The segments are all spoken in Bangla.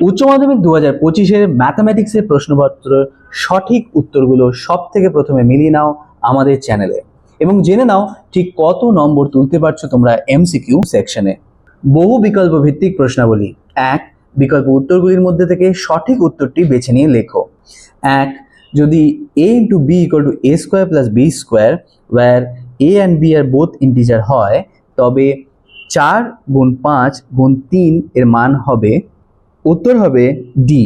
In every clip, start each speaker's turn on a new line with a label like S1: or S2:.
S1: উচ্চ মাধ্যমিক 2025-এর ম্যাথামেটিক্সের প্রশ্নপত্র সঠিক উত্তরগুলো সব থেকে প্রথমে মিলিয়ে নাও আমাদের চ্যানেলে এবং জেনে নাও ঠিক কত নম্বর তুলতে পারছো তোমরা এমসিকিউ সেকশনে। বহু বিকল্প ভিত্তিক প্রশ্নাবলী। 1. বিকল্প উত্তরগুলির মধ্যে থেকে সঠিক উত্তরটি বেছে নিয়ে লেখো। 1. যদি a into b equal to a square plus b square where a and b are both integer হয় তবে 4 গুণ 5 গুণ 3 এর মান হবে, উত্তর হবে ডি।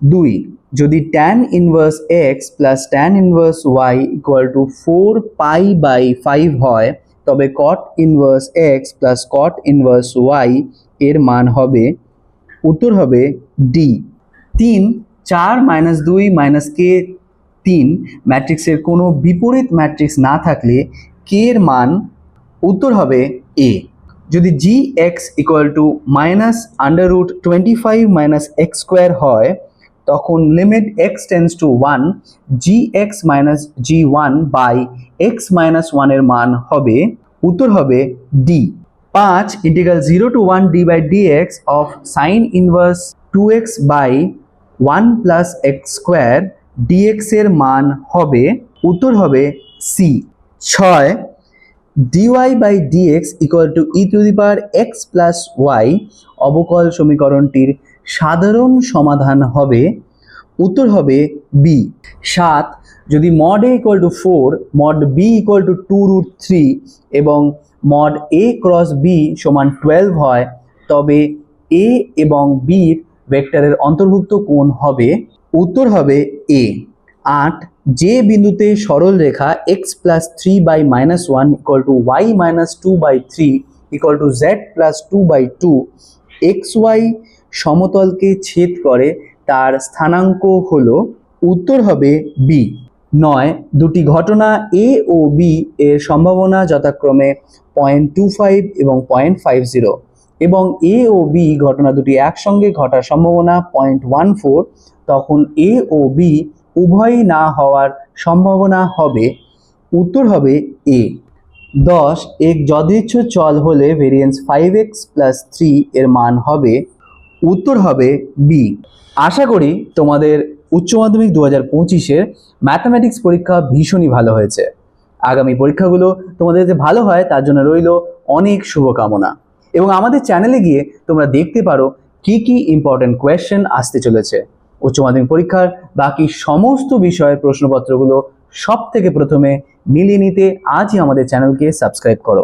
S1: 2. যদি tan inverse x plus tan inverse y equal to 4π/5 হয় তবে cot inverse x plus cot inverse y এর মান হবে, উত্তর হবে ডি। 3. 4 - 2 - k 3 ম্যাট্রিক্সের কোনো বিপরীত ম্যাট্রিক্স না থাকলে k এর মান, উত্তর হবে এ। যদি gx equal to -√25 - x square হয় তখন limit x tends to 1 gx - g1 by x - 1 এর মান হবে, উত্তর হবে D. 5. Integral 0 to 1 d/dx of sine inverse 2x by 1 plus x square dx এর মান হবে, উত্তর হবে C. 6. dy/dx equal to e⁻x plus y অবকল সমীকরণটির সাধারণ সমাধান হবে, উত্তর হবে বি। 7. যদি mod a equal to 4 mod b equal to 2√3 এবং mod a ক্রস b সমান 12 হয় তবে a এবং b এর ভেক্টরের অন্তর্ভুক্ত কোণ হবে, উত্তর হবে এ। 8. যে বিন্দুতে সরল রেখা x plus 3/-1 equal to y - 2/3 equal to z plus 2/2 xy সমতলকে ছেদ করে তার স্থানাঙ্ক হলো, উত্তর হবে বি। 9. দুটি ঘটনা a ও b এর সম্ভাবনা যথাক্রমে 0.25 এবং 0.50 এবং a ও b ঘটনা দুটি একসঙ্গে ঘটার সম্ভাবনা 0.14, তখন a ও b উভয়ই না হওয়ার সম্ভাবনা হবে, উত্তর হবে এ। 10. এক যদৃচ্ছ চল হলে ভেরিয়েন্স 5x প্লাস 3 এর মান হবে, উত্তর হবে বি। আশা করি তোমাদের উচ্চ মাধ্যমিক 2025-এর ম্যাথামেটিক্স পরীক্ষা ভীষণই ভালো হয়েছে। আগামী পরীক্ষাগুলো তোমাদের যে ভালো হয় তার জন্য রইল অনেক শুভকামনা এবং আমাদের চ্যানেলে গিয়ে তোমরা দেখতে পারো কি কি ইম্পর্টেন্ট কোয়েশ্চেন আসতে চলেছে। উচ্চ মাধ্যমিক পরীক্ষার বাকি সমস্ত বিষয়ের প্রশ্নপত্রগুলো সব থেকে প্রথমে মিলিয়ে নিতে আজই আমাদের চ্যানেলকে সাবস্ক্রাইব করো।